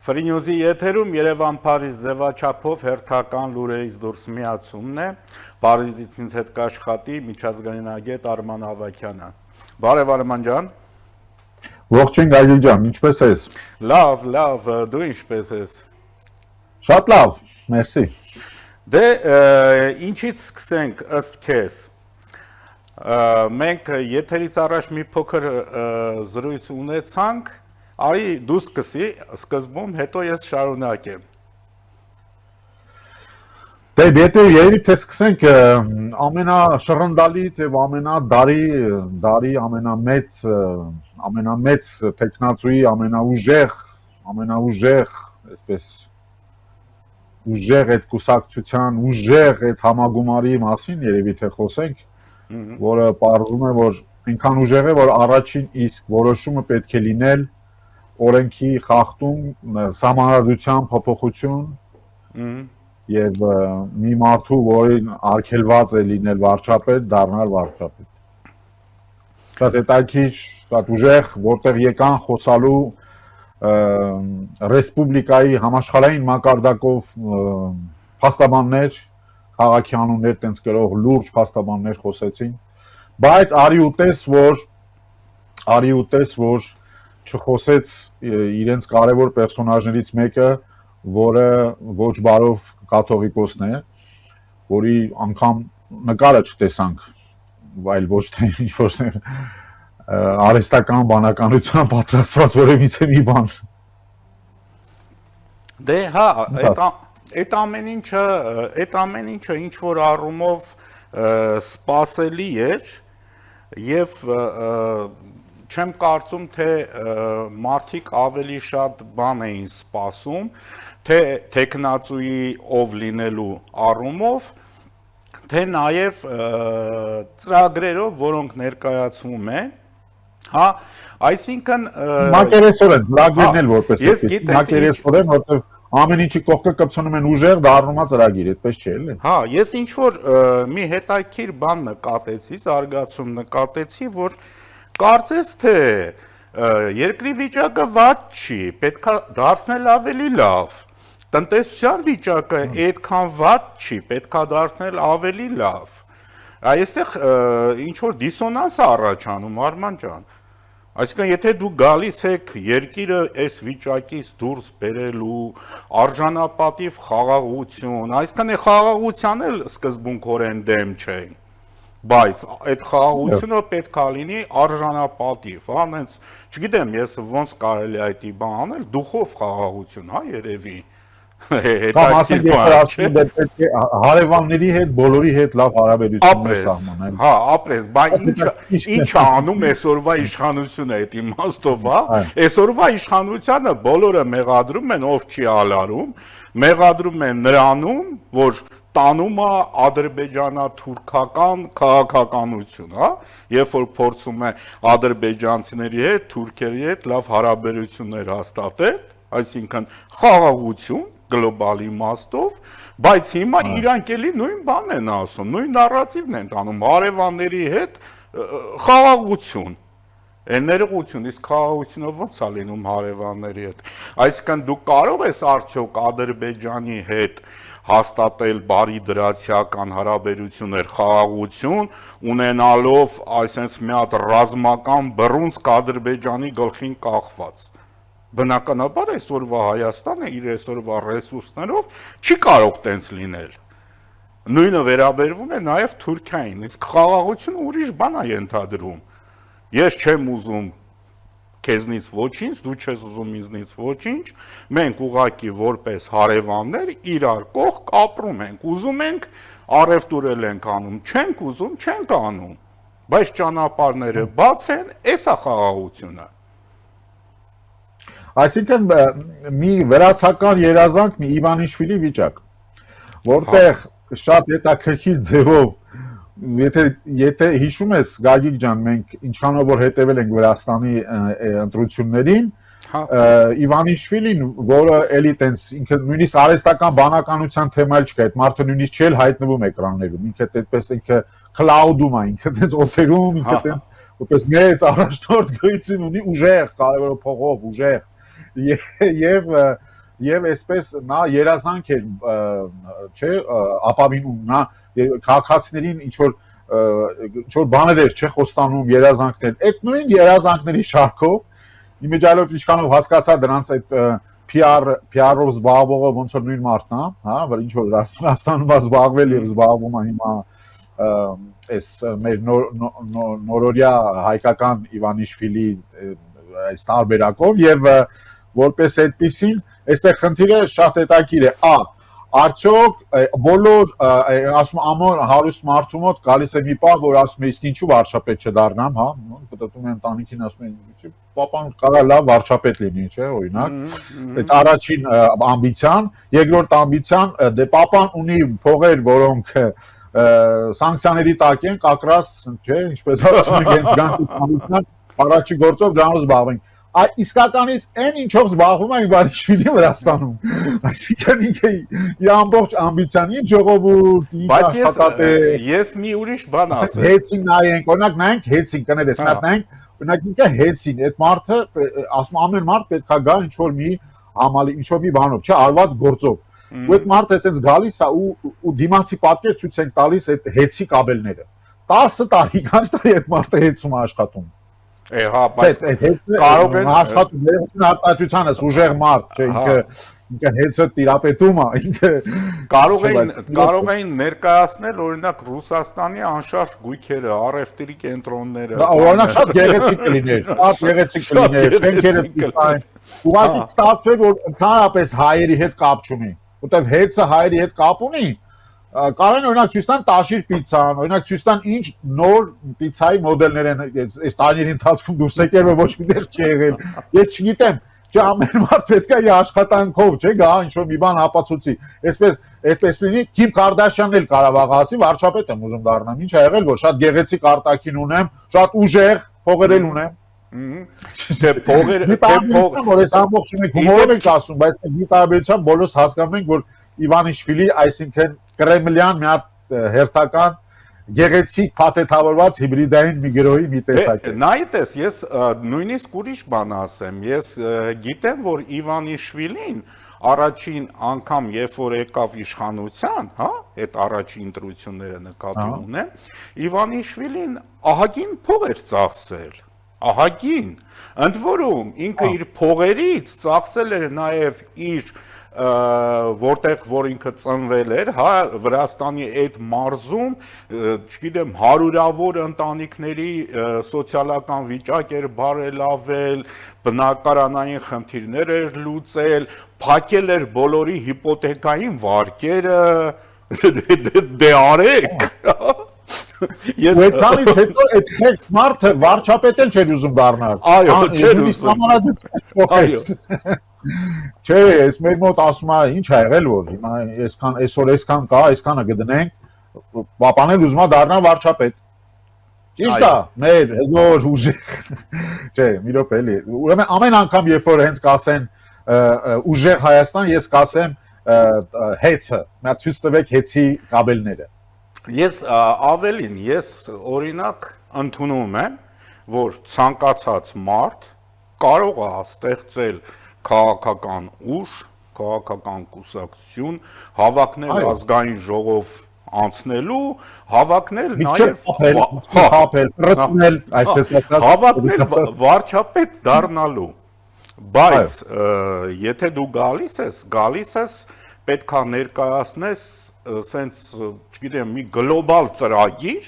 Ֆրինյուզի եթերում Երևան Փարիզ ձևաչափով հերթական լուրերից դուրս միացումն է, Փարիզից ինձ հետ կաշխատի միջազգային agent Արման Ավագյանը։ Բարև Արման ջան։ Ողջույն Գագիկ ջան, ինչպե՞ս ես։ Լավ, դու ինչպե՞ս ես։ Շատ լավ, մերսի։ Դե ինչից սկսենք ըստ քեզ։ Մենք եթերից առաջ մի փոքր զրույց ունեցանք, արի դու սկսի սկզբում, հետո ես շարունակեմ։ Դե եթե երևի թե սկսենք ամենաշռնդալից եւ ամենադարի ամենամեծ տեխնացուի ամենաուժեղ, այսպես ուժեղ այդ կուսակցության, ուժեղ այդ համագումարի մասին երևի թե խոսենք, որը պարզվում է, որ այնքան ուժեղ է, որ առաջին իսկ որոշումը պետք է լինել օրենքի խախտում, սահմանադրության փոփոխություն եւ մի մարդու, որին արգելված է լինել վարչապետ, դառնալ վարչապետ։ Շատ հետաքրքիր, շատ ուժեղ, որտեղ եկան խոսալու ռեսպուբլիկայի համաշխարհային մակարդակով փաստաբաններ, քաղաքի անուններ տենց գրող լուրջ փաստաբաններ խոսեցին, բայց արի ու տես, որ չխոսեց իրենց կարևոր պերսոնաժներից մեկը, որը ոչ բարով կաթողիկոսն է, որի անգամ նկարը չտեսանք, այլ ոչ թե ինչ-որ արհեստական բանականության պատրաստված որևիցե մի բան։ Դե հա, այդ ամեն ինչը ինչ որ առումով սպասելի էր եւ չեմ կարծում, թե մարդիկ ավելի շատ բան էին սպասում, թե տեխնացուի ով լինելու առումով, թե նաև ծրագրերով, որոնք ներկայացվում են, հա, այսինքն մակերեսորեն, ծրագրերն էլ որպես մակերեսորեն, որտեղ ամեն ինչի կողքը կպցնում են ուժեղ, դառնում է ծրագիր, այդպես չէ՞ էլի։ Հա, ես ինչ որ մի հետաքրքիր բան նկատեցի, զարգացում նկատեցի, որ կարծես թե երկրի վիճակը վատ չի, պետք է դարձնել ավելի լավ։ Տնտեսության վիճակը այդքան վատ չի, պետք է դարձնել ավելի լավ։ Այստեղ ինչ որ դիսոնանս է առաջանում, Արման ջան։ Այսինքն, եթե դու գալիս եք երկիրը այս վիճակից դուրս բերելու արժանապատիվ խաղաղություն, այսինքն է խաղաղության էլ սկզբունքորեն դեմ չեն, բայց այդ խաղաղությունը պետք է լինի արժանապատիվ, հա, նենց, չգիտեմ, ես ոնց կարելի է այդ բան անել, դուխով խաղաղություն, հա, երևի։ Հարևանների հետ, բոլորի հետ լավ հարաբերություններ սահմանել։ Հա, ապրես, բայց ինչ անում այսօրվա իշխանությունը այդ իմաստով, հա, այսօրվա իշխանությանը բոլորը մեղադրում են, ով չի ալարում, մեղադրում են նրանում, որ տանում է ադրբեջանա-թուրքական քաղաքականություն, հա, երբ որ փորձում է ադրբեջանցիների հետ, թուրքերի հետ լավ հարաբերություններ հաստատել, այսինքն խաղաղություն գլոբալ իմաստով, բայց հիմա իրանք էլի նույն բանն են ասում, նույն նարատիվն են տանում, հարևանների հետ խաղաղություն, ներողություն, իսկ խաղաղությունը ո՞նց է լինում հարևանների հետ։ Այսինքն դու կարող ես արդյոք Ադրբեջանի հետ հաստատել բարի դրացիական հարաբերություններ, խաղաղություն, ունենալով այսպես մի հատ ռազմական բռունցք Ադրբեջանի գլխին կախված։ Բնականաբար այսօրվա Հայաստանը իր այսօրվա ռեսուրսներով չի կարող տենց լինել։ Նույնը վերաբերվում է նաև Թուրքիային, իսկ խաղաղությունը ուրիշ բան է ենթադրում։ Ես չեմ ուզում քեզնից ոչինչ, դու չես ուզում ինձնից ոչինչ, մենք ուղղակի որպես հարևաններ իրար կողք ապրում ենք, ուզում ենք առևտուրել ենք անում, չենք ուզում, չենք անում, բայց ճանապարհները բաց են, էս է խաղաղությունը։ Այսինքն մի վերացական երազանք, մի Իվանիշվիլի վիճակ, որտեղ շատ հետաքրքիր ձևով, եթե հիշում ես Գագիկ ջան, մենք ինչքանով որ հետևել ենք Վրաստանի ընտրություններին, Իվանիշվիլին, որը էլի տենց ինքը նույնիսկ արհեստական բանականության թեմա չկա, այդ մարդը նույնիսկ չէ հայտնվում էկրաններում, ինքը այդպես ինքը cloud-ում է, ինքը տենց օթերում, ինքը տենց որպես մեծ առաջնորդ գույցին ունի, ուժեղ, կարևոր փողով, ուժեղ եւ եւ այսպես նա երազանք էր չէ ապավինում նա քաղաքացիներին ինչ որ բաներ էր չէ խոստանում երազանքներ այդ նույն երազանքների շարքով իմիջիալով ինչքանով հասկացա դրանց այդ PR-ով զբաղվողը ոնց որ նույն մարդն է, հա, որ ինչ որ Ռուսաստանում զբաղվել եւ զբաղվում է հիմա այս մեր նորորյա հայկական Իվանիշվիլի այս տարբերակով եւ որպես այդպեսին այստեղ խնդիրը շատ հետաքրքիր է արդյոք բոլոր ասում ամեն հարուստ մարդու մոտ գալիս է մի պահ որ ասում է իսկ ինչու վարչապետ չդառնամ հա պատտում եմ ընտանիքին ասում են պապան կարա լավ վարչապետ լինի չէ օրինակ այդ առաջին ամբիցիան երկրորդ ամբիցիան դե պապան ունի փողեր որոնք սանկցիաների տակ են կակրաս չէ ինչպես ասում են հենց գանձի առաջի գործով դրանով զբաղվենք իսկականից այն ինչով զբաղվում է Իվանիշվիլին Վրաստանում այսինքն ինքը իր ամբողջ ամբիցիան ինչ ժողովուրդ ինչ աշխատատե ես մի ուրիշ բան ասեմ հեցին նայենք օրինակ նայենք հեցին կներես նա նայենք օրինակ ինքը հեցին այդ մարդը ասում ամեն մարդ պետքա գա ինչ որ մի համալի ինչ որ մի բանով չէ արված գործով ու այդ մարդը այսպես գալիս է ու դիմացի պատկեր ցույց են տալիս այդ հեցի կաբելները 10 տարի քանի տարի այդ մարդը հեցում է աշխատում հա բայց կարող են աշխատում արտադրությանը ուժեղ մարդ չէ ինքը հեցը տիրապետում է ինքը կարող էին ներկայացնել օրինակ Ռուսաստանի անշարժ գույքերը առևտրի կենտրոնները օրինակ շատ գեղեցիկ կլիներ շատ գեղեցիկ կլիներ շենքերը ցույց ուղղակի ստացվեր որ ընդհանրապես հայերի հետ կապ չունի որտեվ հեցը հայերի հետ կապ ունի Կարեն օրինակ ցույց տան տաշիր պիցան, օրինակ ցույց տան ինչ նոր պիցայի մոդելներ են այս տարիների ընթացքում դուրս եկել որ ոչ միտեղ չի եղել։ Ես չգիտեմ, չէ ամեն մարդ պետք է իր աշխատանքով, չէ, գա ինչ որ մի բան ապացուցի։ Այսպես լինի Քիմ Կարդաշյանն էլ կարող ասի վարչապետ եմ ուզում դառնամ, ինչ ա եղել որ շատ գեղեցիկ արտաքին ունեմ, շատ ուժեղ փողերել ունեմ։ Դե փողերը որ այս ամբողջը մենք հումորով ենք ասում, բայց մի տարբերությամբ բոլորս հասկանում ենք որ Իվանիշվիլի, այսինքն Կրեմլյան մի հատ հերթական գեղեցիկ փաթեթավորված հիբրիդային մի գրոհի մի տեսակ է։ Նայտես, ես նույնիսկ ուրիշ բան ասեմ, ես գիտեմ, որ Իվանիշվիլին առաջին անգամ երբ որ եկավ իշխանության, հա, այդ առաջին ընտրությունները նկատի ունեմ, Իվանիշվիլին ահագին փող էր ծախսել, ահագին, ընդ որում ինքը իր փողերից ծախսել էր նաև իր որտեղ որ ինքը ծնվել էր, հա, Վրաստանի այդ մարզում, չգիտեմ, հարյուրավոր ընտանիքների սոցիալական վիճակ էր բարելավել, բնակարանային խնդիրներ էր լուծել, փակել էր բոլորի հիպոթեկային վարկերը, դե արեք։ Ես այդքանից հետո այդ խելք մարդը վարչապետ էլ չէր ուզում դառնալ։ Այո, չէր ուզում։ Այո։ Չէ, ես մեր մոտ ասում եմ, ինչ ա եղել որ հիմա այսօր այսքան կա, այսքանը գտնենք, պապան էլ ուզում է դառնալ վարչապետ։ Ճիշտ է, մեր հզոր ուժեղ։ Չէ, մի րոպե էլի։ Ուրեմն ամեն անգամ երբ որ հենց կասեն ուժեղ Հայաստան, ես կասեմ հեցը, նա ցույց տվեք հեցի կաբելները։ Ես ավելին, ես օրինակ ընդունում եմ, որ ցանկացած մարդ կարող է ստեղծել քաղաքական ուժ, քաղաքական կուսակցություն, հավակնել ազգային ժողով անցնելու, հավակնել նաև հավակնել վարչապետ դառնալու, բայց եթե դու գալիս ես, պետք է ներկայացնես սենց, չգիտեմ, մի գլոբալ ծրագիր,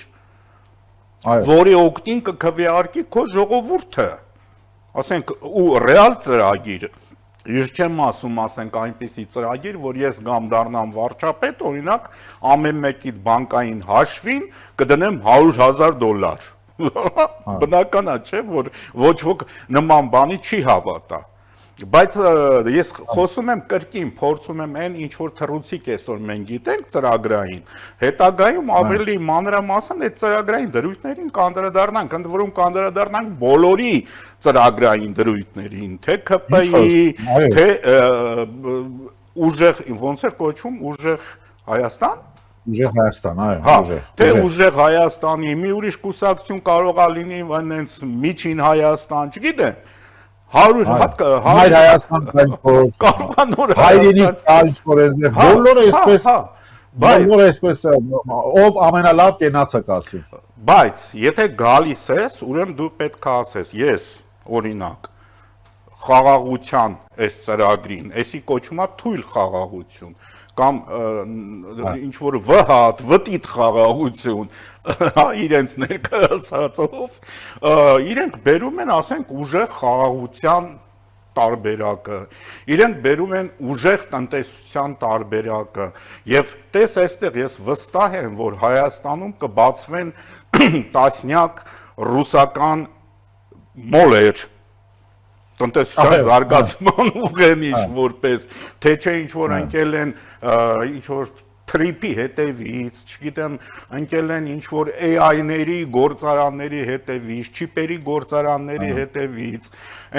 որի օգտին կքվեարկի քո ժողովուրդը, ասենք, ու ռեալ ծրագիր, ես չեմ ասում, ասենք, այնպիսի ծրագիր, որ ես գամ դառնամ վարչապետ, օրինակ, ամեն մեկիդ բանկային հաշվին կդնեմ $100,000, բնական է, չէ, որ ոչ ոք նման բանի չի հավատա, բայց ես խոսում եմ կրկին, փորձում եմ այն ինչ որ թռուցիկ այսօր մենք գիտենք ծրագրային, հետագայում ավելի մանրամասն այդ ծրագրային դրույթներին կանդրադառնանք, ընդ որում կանդրադառնանք բոլորի ծրագրային դրույթներին, թե ՔՊ-ի, թե ուժեղ, ոնց էր կոչվում, ուժեղ Հայաստան։ Ուժեղ Հայաստան, այո, թե ուժեղ Հայաստանի մի ուրիշ կուսակցություն կարող է լինի այնպես միջին Հայաստան, չգիտեմ։ 100 հատ Հայր Հայաստան կայքոր, կարող է նոր հայրենիք կայքոր են, բոլորը այսպես, բոլորը այսպես, ով ամենալավ կենացը կասի։ Բայց եթե գալիս ես, ուրեմն դու պետք է ասես, ես օրինակ խաղաղության այս ծրագրին, էսի կոչվում է թույլ խաղաղություն կամ ինչ որ վհատ, վտիտ խաղաղություն, իրենց ներկայացածով, իրենք բերում են, ասենք, ուժեղ խաղաղության տարբերակը, իրենք բերում են ուժեղ տնտեսության տարբերակը, եւ տես այստեղ ես վստահ եմ, որ Հայաստանում կբացվեն տասնյակ ռուսական մոլեր տնտեսության զարգացման ուղենիշ որպես, թե չէ ինչ որ ընկել են ինչ որ թրիպի հետևից, չգիտեմ, ընկել են ինչ որ AI-ների գործարանների հետևից, չիպերի գործարանների հետևից,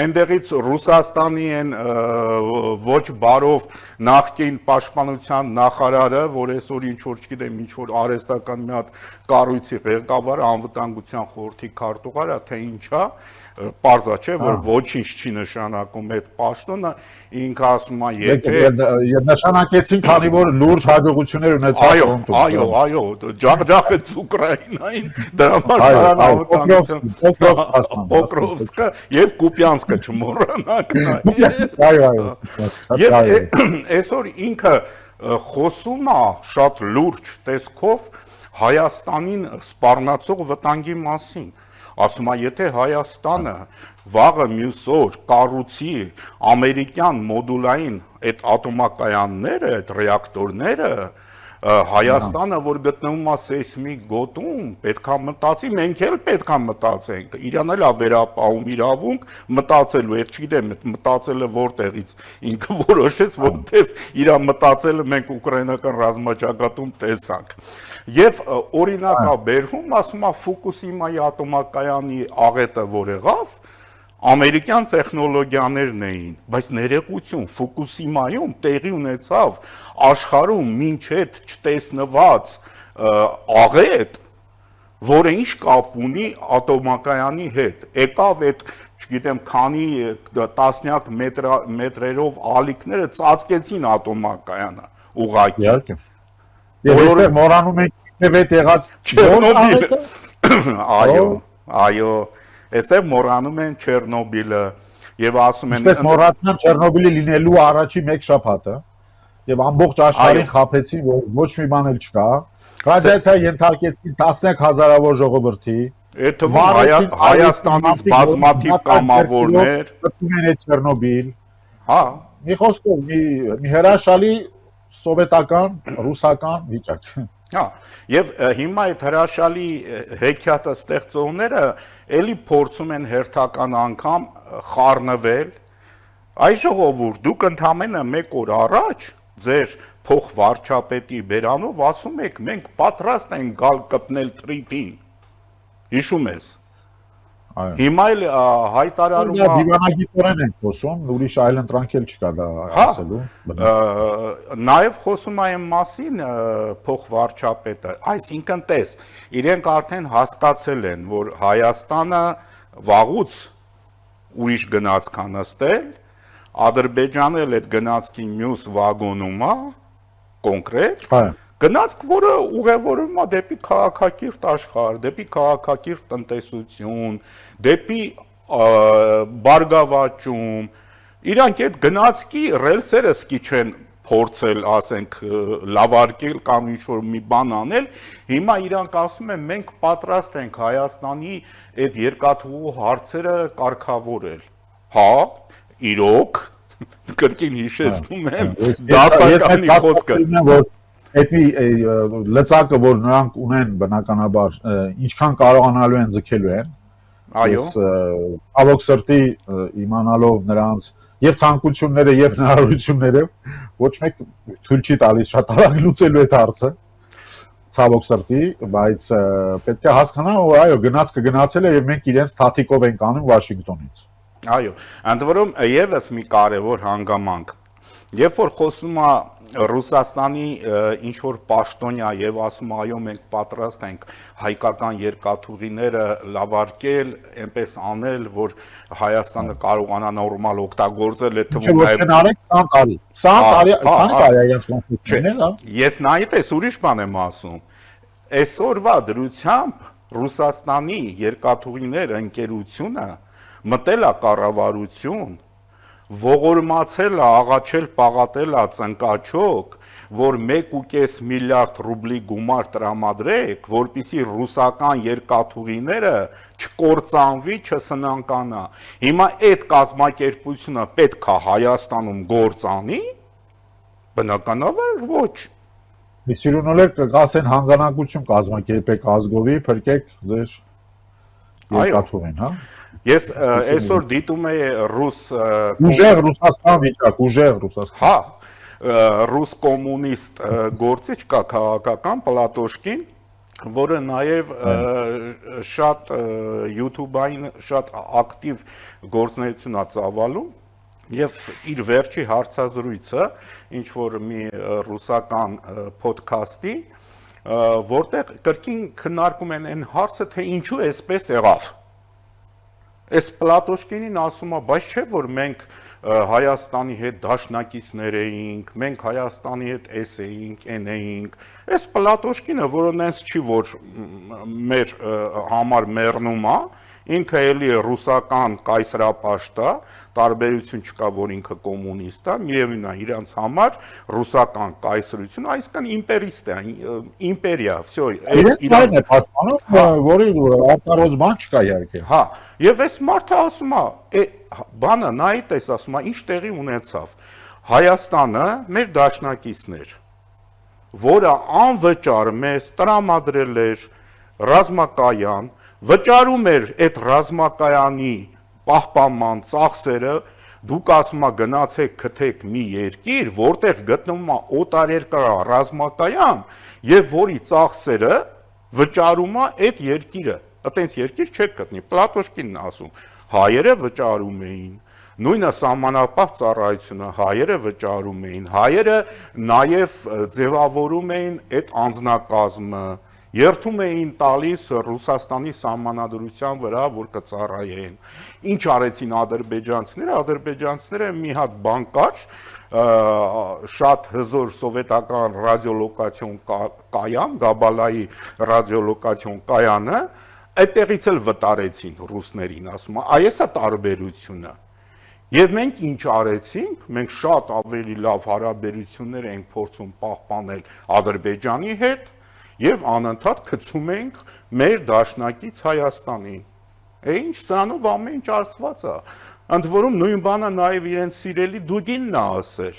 այնտեղից Ռուսաստանի են ոչ բարով նախկին պաշտպանության նախարարը, որ այսօր ինչ որ, չգիտեմ, ինչ որ արհեստական մի հատ կառույցի ղեկավարը, անվտանգության խորհրդի քարտուղարը, թե ինչա, պարզա չէ, որ ոչինչ չի նշանակում այդ պաշտոնը, ինքը ասում է, եթե նշանակեցին, քանի որ լուրջ հաջողություններ ունեցավ ֆրոնտում։ Այո, ջախջախեց Ուկրաինային, դրա համար անվտանգության Պոկրովսկը եւ Կուպյանսկը չմոռանաք։ Եվ այսօր ինքը խոսում է շատ լուրջ տեսքով Հայաստանին սպառնացող վտանգի մասին։ Ասում է, եթե Հայաստանը վաղը մյուս օր կառուցի ամերիկյան մոդուլային այդ ատոմակայանները, այդ ռեակտորները, Հայաստանը, որ գտնվում է սեյսմիկ գոտում, պետքա մտածի, մենք էլ պետքա մտածենք, իրան էլ է վերապահում իրավունք մտածելու, այդ չգիտեմ, այդ մտածելը որտեղից ինքը որոշեց, որտեվ իր մտածելը մենք ուկրաինական ռազմաճակատում տեսանք։ Եվ օրինակա բերվում, ասում է Ֆուկուսիմայի ատոմակայանի աղետը որ եղավ, ամերիկյան տեխնոլոգիաներն էին, բայց ներեկություն Ֆուկուսիմայում տեղի ունեցավ աշխարհում մինչև չտեսնված աղետ, որը ինչ կապ ունի ատոմակայանի հետ, եկավ այդ, չգիտեմ, քանի տասնյակ մետրերով ալիքները ծածկեցին ատոմակայանը ուղղակի։ Եվ այստեղ մոռանում ենք հետ եղած Չեռնոբիլը։ Այո, այստեղ մոռանում են Չեռնոբիլը եւ ասում են Ինչպես մոռացան Չեռնոբիլի լինելու առաջի մեկ շաբաթը եւ ամբողջ աշխարհին խաբեցին, որ ոչ մի բան էլ չկա։ Ռադիացիա ենթարկեցին տասնյակ հազարավոր ժողովրդի։ Այդ թվում Հայաստանից բազմաթիվ կամավորներ գտնում են այդ Չեռնոբիլ։ Հա, մի խոսքով մի հրաշալի սովետական, ռուսական վիճակ։ Հա, եւ հիմա այդ հրաշալի հեքիաթը ստեղծողները էլի փորձում են հերթական անգամ խառնվել։ Այ ժողովուրդ, դուք ընդամենը մեկ օր առաջ ձեր փոխվարչապետի բերանով ասում եք, մենք պատրաստ ենք գալ կպնել Թրիփին։ Հիշում ես։ Հիմա էլ հայտարարում է դիվանագիտորեն ենք խոսում, ուրիշ այլ ընտրանք էլ չկա դա ասելու։ Նաև խոսում եմ մասին փոխվարչապետը, այսինքն տես, իրենք արդեն հասկացել են, որ Հայաստանը վաղուց ուրիշ գնացք է նստել, Ադրբեջանը էլ այդ գնացքի մյուս վագոնում է, կոնկրետ, գնացք, որը ուղևորում է դեպի քաղաքակիրթ աշխարհ, դեպի քաղաքակիրթ տնտեսություն, դեպի բարգավաճում, իրանք այդ գնացքի ռելսերը սկի չեն փորձել, ասենք, լավարկել կամ ինչ-որ մի բան անել, հիմա իրանք ասում են, մենք պատրաստ ենք Հայաստանի այդ երկաթուղու հարցերը կարգավորել, հա, իրոք, կրկին հիշեցնում եմ, դասականի խոսքը, Այդ լծակը, որ նրանք ունեն բնականաբար, ինչքան կարողանալու են ձգելու են, ավոք սրտի իմանալով նրանց և ցանկությունները և հնարավորությունները, ոչ մեկ թույլ չի տալիս շատ արագ լուծելու այդ հարցը, ցավոք սրտի, բայց պետք է հասկանա, որ այո, գնացքը գնացել է և մենք իրենց թաթիկով ենք անում Վաշինգտոնից։ Այո, ընդ որում ևս մի կարևոր հանգամանք, երբ որ խոսում է Ռուսաստանի ինչ որ պաշտոնյա եւ ասում այո մենք պատրաստ ենք հայկական երկաթուղիները լավարկել, այնպես անել, որ Հայաստանը կարողանա նորմալ օգտագործել, այդ թվում Ոչ են արեք 20 տարի։ 20 տարի, քանի տարի իրենց կոնֆլիկտն է, Ես նայեց ուրիշ բան եմ ասում։ Այսօրվա դրությամբ Ռուսաստանի երկաթուղիներ ընկերությունը մտել է կառավարություն, ողորմացել է, աղաչել, պաղատել է ծնկաչոք, որ 1.5 միլիարդ ռուբլի գումար տրամադրեք, որպեսզի ռուսական երկաթուղիները չկործանվի, չսնանկանա։ Հիմա այդ կազմակերպությունը պետք է Հայաստանում գործանի, բնականաբար ոչ։ Սիրունոլեր կգասեն հանգանակություն կազմակերպեք ազգովի, փրկեք ձեր երկաթուղին, հա։ Ես այսօր դիտում եի ռուս ուժեղ Ռուսաստան վիճակ, ուժեղ Ռուսաստան։ Հա, ռուս կոմունիստ գործիչ կա քաղաքական Պլատոշկին, որը նաև շատ YouTube-ային շատ ակտիվ գործունեություն է ծավալում եւ իր վերջի հարցազրույցը ինչ որ մի ռուսական ոդքասթի, որտեղ կրկին քննարկում են այն հարցը, թե ինչու էսպես եղավ։ Այս Պլատոշկինին ասում է, բայց չէ որ մենք Հայաստանի հետ դաշնակիցներ էինք, մենք Հայաստանի հետ էս էինք, են էինք։ Այս Պլատոշկինը, որը նենց չի որ մեր համար մեռնում է, ինքը էլի ռուսական կայսրապաշտ է, տարբերություն չկա, որ ինքը կոմունիստ է, միևնույն է իրանց համար ռուսական կայսրություն, այսինքն իմպերիստ է, իմպերիա, всё, այս իրան է պաշտպանում, որի արտարոց բան չկա իհարկե։ Հա, եւ այս մարդը ասում է, բանը նայիտ էս ասում է, ինչ տեղի ունեցավ։ Հայաստանը մեր դաշնակիցներ, որը անվճար մեզ տրամադրել էր ռազմակայան, վճարում էր այդ ռազմակայանի պահպանման ծախսերը, դուք ասում եք գնացեք գտեք մի երկիր, որտեղ գտնվում է օտարերկրյա ռազմակայան եւ որի ծախսերը վճարում է այդ երկիրը։ Այտենց երկիր չեք գտնի։ Պլատոշկինն ասում, հայերը վճարում էին, նույնը սահմանապահ ծառայությունը հայերը վճարում էին, հայերը նաեւ ձևավորում էին այդ անձնակազմը, երթում էին տալիս Ռուսաստանի սահմանադրության վրա, որ կծառայեն։ Ինչ արեցին ադրբեջանցիները, ադրբեջանցիները մի հատ բան կար, շատ հզոր սովետական ռադիոլոկացիոն կայան, Գաբալայի ռադիոլոկացիոն կայանը, այդտեղից էլ վտարեցին ռուսներին, ասում է, այս է տարբերությունը։ Եվ մենք ինչ արեցինք, մենք շատ ավելի լավ հարաբերություններ ենք փորձում պահպանել Ադրբեջանի հետ եւ անընդհատ գցում ենք մեր դաշնակից Հայաստանին։ Ինչ սրանով ամեն ինչ արսված է։ Ընդ որում նույն բանը նաեւ իրենց սիրելի Դուգինն է ասել,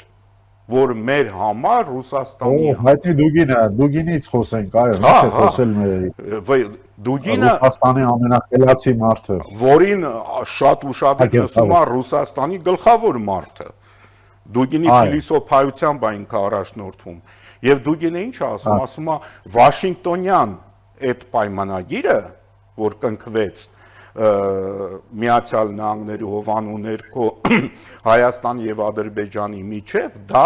որ մեր համար Ռուսաստանի հայտնի Դուգինը, Դուգինից խոսենք, այո, չէ՞ խոսել մեր Դուգինը Ռուսաստանի ամենախելացի մարդը, որին շատ ուշադիր լսում է Ռուսաստանի գլխավոր մարդը։ Դուգինի փիլիսոփայությամբ այն կառաջնորդվում։ Եվ Դուգինը ինչ ասում, ասում է Վաշինգտոնյան այդ պայմանագիրը, որ կնքվեց Միացյալ Նահանգների հովանու ներքո Հայաստանի եւ Ադրբեջանի միջև, դա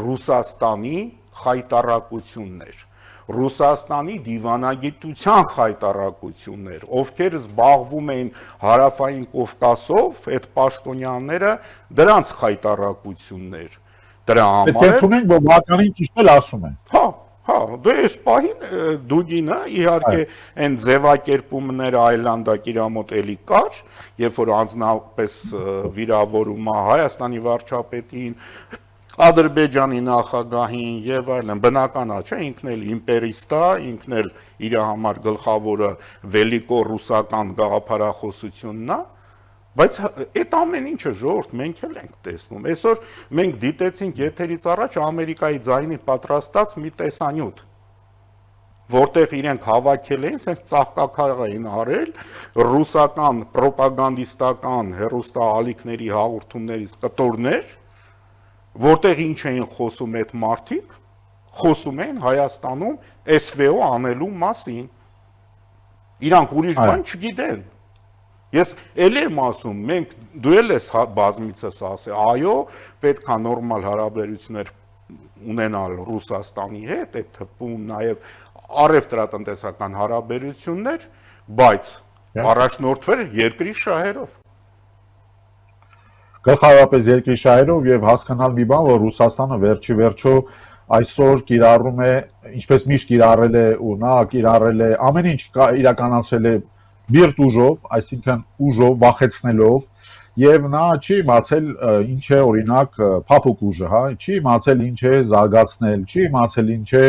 Ռուսաստանի խայտարակությունն էր, Ռուսաստանի դիվանագիտության խայտարակություններ, ովքեր զբաղվում էին հարավային Կովկասով, այդ պաշտոնյաները դրանց խայտարակություններ։ Դրա համար պետք է ունենք, որ բականին ճիշտ էլ ասում են։ Հա, դե այս պահին Դուգինը իհարկե այն ձևակերպումները այլանդակ իր մոտ էլի կար, երբ որ անձնապես վիրավորում է Հայաստանի վարչապետին, Ադրբեջանի նախագահին եւ այլն, բնական է, չէ, ինքն էլ իմպերիստ է, ինքն էլ իր համար գլխավորը վելիկո ռուսական գաղափարախոսությունն է, բայց այդ ամեն ինչը ժողովուրդ մենք էլ ենք տեսնում։ Այսօր մենք դիտեցինք եթերից առաջ Ամերիկայի ձայնի պատրաստած մի տեսանյութ, որտեղ իրենք հավաքել էին, ասես ծաղկակար էին արել ռուսական ռոպագանդիստական հեռուստաալիքների հաղորդումներից կտորներ, որտեղ ինչ էին խոսում այդ մարդիկ, խոսում են Հայաստանում SVO անելու մասին։ Իրանք ուրիշ բան չգիտեն։ Ես էլ եմ ասում, մենք դու էլ ես բազմիցս ասել, այո, պետք է նորմալ հարաբերություններ ունենալ Ռուսաստանի հետ, այդ թվում նաև առևտրատնտեսական հարաբերություններ, բայց առաջնորդվել երկրի շահերով։ Գլխավորապես երկրի շահերով եւ հասկանալ մի բան, որ Ռուսաստանը վերջի վերջո այսօր կիրառում է, ինչպես միշտ կիրառել է ու նա կիրառել է ամեն ինչ իրականացրել է բիրտ ուժով, այսինքն ուժով, վախեցնելով եւ նա չի իմացել ինչ է օրինակ փափուկ ուժը, հա, չի իմացել ինչ է զարգացնել, չի իմացել ինչ է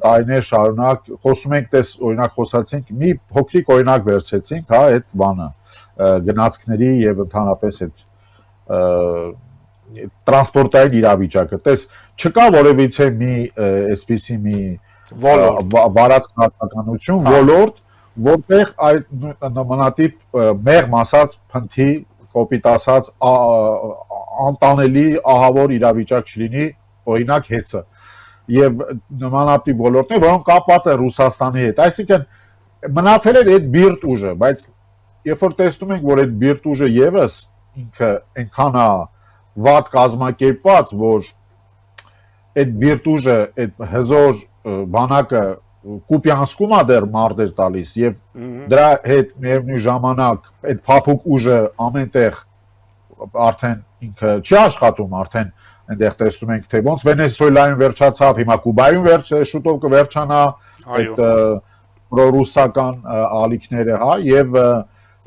տարիներ շարունակ խոսում ենք, տես օրինակ խոսացինք, մի փոքրիկ օրինակ վերցեցինք, հա, այդ բանը գնացքների եւ ընդհանրապես այդ տրանսպորտային իրավիճակը, տես չկա որևիցե մի այսպիսի մի վարած քաղաքականություն, ոլորտ, որտեղ այդ նմանատիպ մեղմ ասած փնթի, կոպիտ ասած անտանելի ահավոր իրավիճակ չլինի, օրինակ հեծը եւ նմանատիպ ոլորտներ, որոնք կապված են Ռուսաստանի հետ, այսինքն մնացել է այդ բիրտ ուժը, բայց երբ որ տեսնում ենք, որ այդ բիրտ ուժը եւս ինքը այնքան է վատ կազմակերպված, որ այդ բիրտ ուժը, այդ հզոր բանակը Կուպյանսկում է դեռ մարդ էր տալիս եւ դրա հետ միևնույն ժամանակ այդ փափուկ ուժը ամենտեղ արդեն ինքը չի աշխատում, արդեն այնտեղ տեսնում ենք թե ոնց Վենեսուելայում վերջացավ, հիմա Կուբայում շուտով կվերջանա այդ պրոռուսական ալիքները, հա,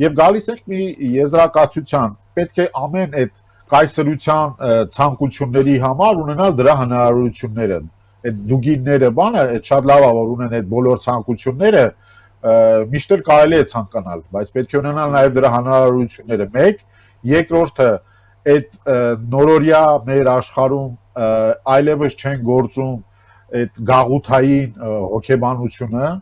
եւ գալիս ենք մի եզրակացության, պետք է ամեն այդ կայսրության ցանկությունների համար ունենալ դրա հնարավորությունները, այդ դուգինները, բանը, այդ շատ լավ է, որ ունեն այդ բոլոր ցանկությունները, միշտ էլ կարելի է ցանկանալ, բայց պետք է ունենալ նաև դրա հնարավորությունները։ Մեկ, երկրորդը, այդ նորորյա մեր աշխարհում այլևս չեն գործում այդ գաղութային հոգեբանությունը,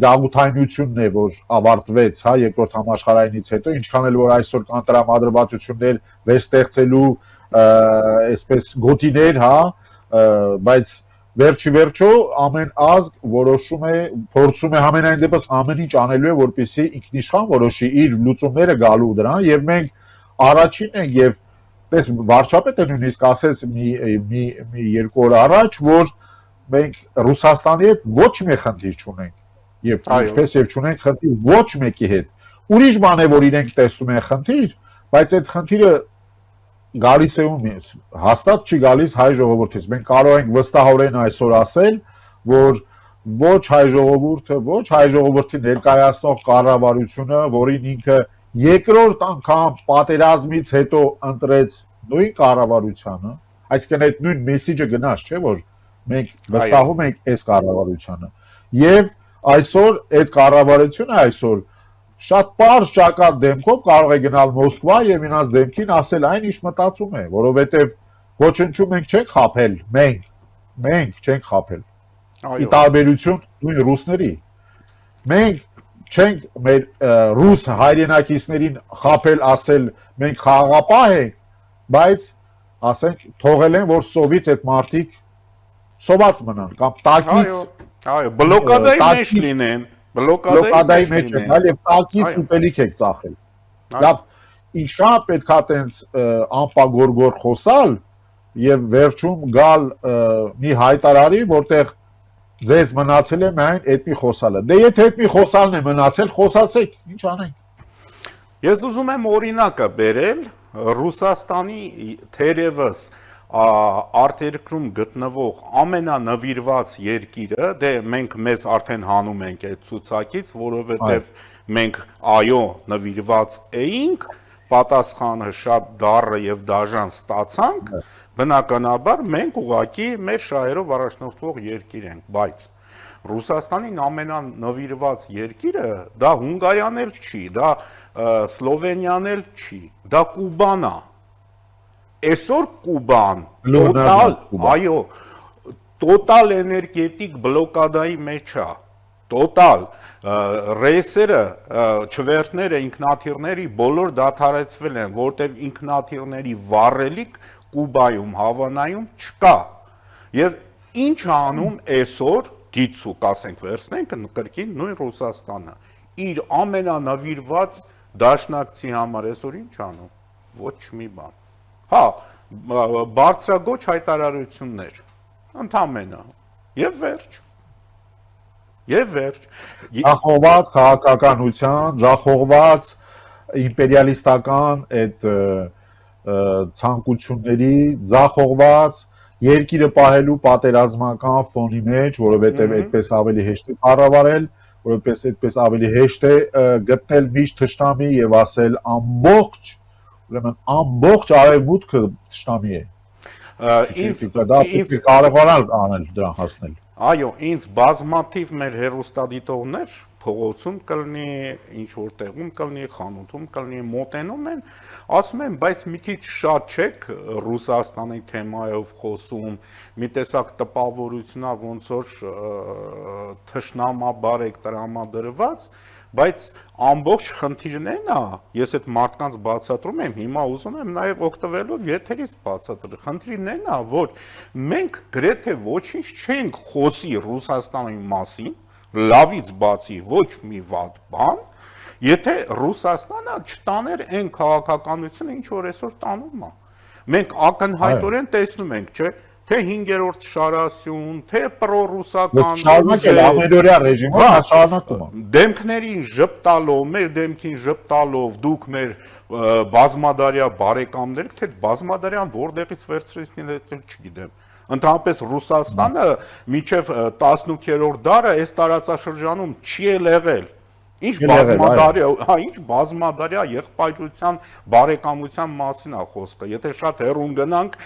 գաղութայնությունն է, որ ավարտվեց, հա, երկրորդ համաշխարհայինից հետո, ինչքան էլ որ այսօր կան տրամադրվածություններ վերստեղծելու, այսպես գոտիներ, հա, բայց վերջի վերջո ամեն ազգ որոշում է, փորձում է համենայն դեպս ամեն ինչ անելու է, որպեսզի ինքնիշխան որոշի իր լուծումները գալու դրան, եւ մենք առաջին ենք եւ տես վարչապետը նույնիսկ ասեց մի երկու օր առաջ, որ մենք Ռուսաստանի հետ ոչ մի խնդիր չունենք եւ ինչպես եւ չունենք խնդիր ոչ մեկի հետ։ Ուրիշ բան է, որ իրենք տեսնում են խնդիր, բայց այդ խնդիրը գալիս է ումից, հաստատ չի գալիս հայ ժողովրդից։ Մենք կարող ենք վստահորեն այսօր ասել, որ ոչ հայ ժողովուրդը, ոչ հայ ժողովրդի ներկայացնող կառավարությունը, որին ինքը երկրորդ անգամ պատերազմից հետո ընտրեց նույն կառավարությանը, այսինքն այդ նույն մեսիջը գնաց, չէ՞ որ մենք վստահում ենք այս կառավարությանը։ Եվ այսօր այդ կառավարությունը այսօր շատ པարզ ճակատ դեմքով կարող է գնալ Մոսկվա եւ ինձ դեմքին ասել այն ինչ մտածում է, որովհետեւ ոչնչում մենք չենք խափել, մենք չենք խափել։ Ի տարբերություն նույն ռուսների։ Մենք չենք մեր ռուս հայրենակիցներին խափել, ասել մենք խաղաղապահ ենք, բայց ասենք թողել են, որ սովից այդ մարդիկ սոված մնան կամ տակից, այո, բլոկադայի մեջ լինեն, բլոկադայի մեջ են, այլ եւ տակից ուտելիք եք ծախել։ Լավ, ինչքան պետքա տենց անպագորգոր խոսալ եւ վերջում գալ մի հայտարարի, որտեղ ձեզ մնացել է միայն այդ մի խոսալը։ Դե եթե այդ մի խոսալն է մնացել, խոսացեք, ինչ անենք։ Ես ուզում եմ օրինակը բերել Ռուսաստանի թերևս արտերկրում գտնվող ամենանվիրված երկիրը, դե մենք մեզ արդեն հանում ենք այդ ցուցակից, որովհետև մենք այո նվիրված էինք, պատասխանը շատ դառը եւ դաժան ստացանք, բնականաբար մենք ուղղակի մեր շահերով առաջնորդվող երկիր ենք, բայց Ռուսաստանին ամենանվիրված երկիրը դա Հունգարիան էլ չի, դա Սլովենիան էլ չի, դա Կուբան է։ Այսօր Կուբան տոտալ էներգետիկ բլոկադայի մեջ է, տոտալ ռեյսերը, չվերթները, ինքնաթիռների բոլոր դադարեցվել են, որտեղ ինքնաթիռների վառելիք Կուբայում, Հավանայում չկա։ Եվ ինչ անում այսօր դիցուկ, ասենք վերցնենք կրկին նույն Ռուսաստանը, իր ամենանվիրված դաշնակցի համար այսօր ինչ անում, ոչ մի բան։ Հա, բարձրագոչ հայտարարություններ, ընդամենը, եւ վերջ։ Եվ վերջ։ Ձախողված քաղաքականության, ձախողված իմպերիալիստական այդ ցանկությունների, ձախողված երկիրը պահելու պատերազմական ֆոնի մեջ, որովհետև այդպես ավելի հեշտ է կառավարել, որովհետև այդպես ավելի հեշտ է գտնել միշտ թշնամի եւ ասել ուրեմն ամբողջ արևմուտքը թշնամի է։ Ինձ կարողանալ անել դրան հասնել։ Այո, ինձ բազմաթիվ մեր հեռուստադիտողներ փողոցում կլինի, ինչ որ տեղում կլինի, խանութում կլինի, մոտենում են, ասում են, բայց մի քիչ շատ չեք Ռուսաստանի թեմայով խոսում, մի տեսակ տպավորությունա ոնց որ թշնամաբար եք տրամադրված, բայց ամբողջ խնդիրն էն է, ես այդ մարդկանց բացատրում եմ, հիմա ուզում եմ նաև օգտվելով եթերից բացատրել, խնդիրն էն է, որ մենք գրեթե ոչինչ չենք խոսի Ռուսաստանի մասին, լավից բացի ոչ մի վատ բան, եթե Ռուսաստանը չտաներ այն քաղաքականությունը, ինչ որ այսօր տանում է։ Մենք ակնհայտորեն տեսնում ենք, չէ՞, թե 5-րդ շարասյուն, թե պրոռուսական շարունակել ամենօրյա ռեժիմը շարունակում է։ Դեմքներին ժպտալով, մեր դեմքին ժպտալով, դուք մեր բազմադարյա բարեկամներ, թե բազմադարյան որտեղից վերցրեցին, չգիտեմ։ Ընդհանրապես Ռուսաստանը մինչև 18-րդ դարը այս տարածաշրջանում չի եղել։ Ինչ բազմադարյա եղբայրության բարեկամության մասին է խոսքը։ Եթե շատ հեռուն գնանք,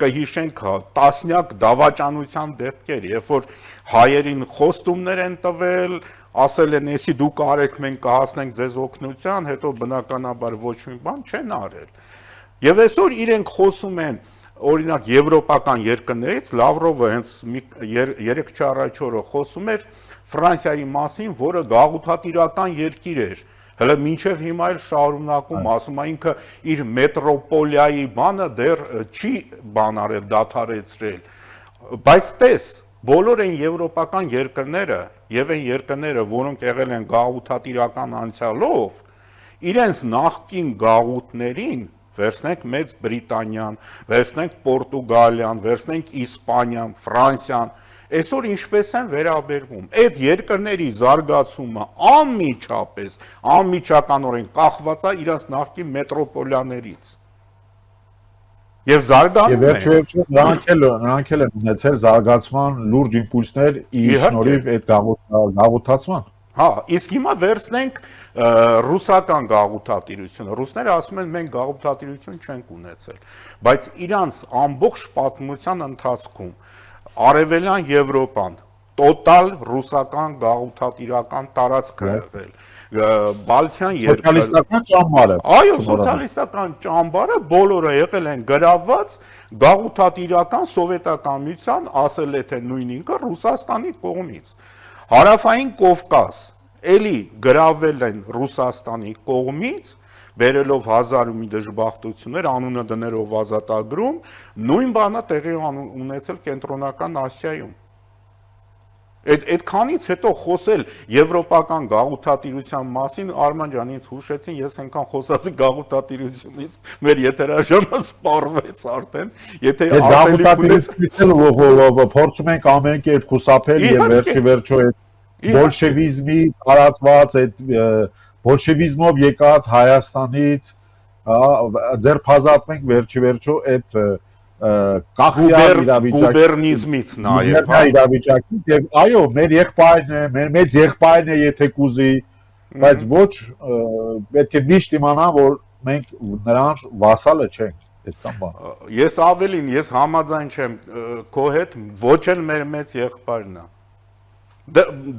կհիշենք տասնյակ դավաճանության դեպքեր, երբ որ հայերին խոստումներ են տվել, ասել են, «Էսի դուք արեք, մենք կհասնենք ձեզ օգնության», հետո բնականաբար ոչ մի բան չեն արել։ Եվ այսօր իրենք խոսում են օրինակ եվրոպական երկրներից, Լավրովը հենց 3 առաջ օրը խոսում էր Ֆրանսիայի մասին, որը գաղութատիրական երկիր էր, հələ մինչև հիմա էլ շարունակում, ասում է ինքը իր մետրոպոլիայի բանը դեռ չի բանարել, դադարեցրել, բայց տես, բոլոր այն եվրոպական երկրները եւ այն երկրները, որոնք եղել են գաղութատիրական անցյալով, իրենց նախկին գաղութներին վերցնենք Մեծ Բրիտանիան, վերցնենք Պորտուգալիան, վերցնենք Իսպանիան, Ֆրանսիան, այսօր ինչպես են վերաբերվում։ Այդ երկրների զարգացումը անմիջականորեն կախված է իրենց նախկին մետրոպոլիաներից։ Եվ զարգանում են։ Նրանք էլ են ունեցել զարգացման լուրջ իմպուլսներ իր շնորհիվ այդ գաղութացման։ Հա, իսկ հիմա վերցնենք ռուսական գաղութատիրությունը։ Ռուսները ասում են, մենք գաղութատիրություն չենք ունեցել, բայց իրանց ամբողջ պատմության ընթացքում Արևելյան Եվրոպան տոտալ ռուսական գաղութատիրական տարածք է եղել։ Բալթյան երկրները սոցիալիստական ճամբարը։ Այո, սոցիալիստական ճամբարը բոլորը եղել են գրաված գաղութատիրական սովետական միության, ասել է թե նույն ինքը Ռուսաստանի կողմից։ Հարավային Կովկաս էլի գրավել են Ռուսաստանի կողմից, բերելով հազար ու մի դժբախտություններ, անունը դներով ազատագրում, նույն բանը տեղի ունեցել Կենտրոնական Ասիայում։ Այդքանից հետո խոսել եվրոպական գաղութատիրության մասին, Արման ջան, ինձ հուշեցին, ես այնքան խոսացի գաղութատիրությունից, մեր եթերաժամը սպառվեց արդեն, եթե գաղութատիրությունից փորձում ենք ամեն կերպ խուսափել եւ վերջիվերջո այդ բոլշևիզմի տարածված այդ բոլշևիզմով եկած Հայաստանից ձերբազատվենք վերջիվերջո այդ գուբերնիզմից նաև իրավիճակից եւ այո մեր եղբայրն է մեր մեծ եղբայրն է եթե կուզի բայց ոչ պետք է միշտ իմանան որ մենք նրանց վասալը չենք այդքան բան ես ավելին ես համաձայն չեմ քո հետ ոչ էլ մեր մեծ եղբայրն է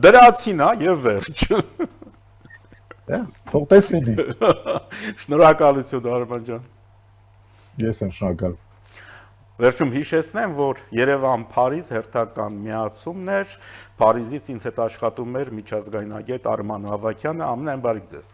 դրացին է եւ վերջ թող տեսնի շնորհակալություն Արման ջան ես եմ շնորհակալ Վերջում հիշեցնեմ, որ Երևան-Փարիզ հերթական միացումն էր, Փարիզից ինձ հետ աշխատում էր միջազգայնագետ Արման Ավագյանը, ամեն բարիք ձեզ։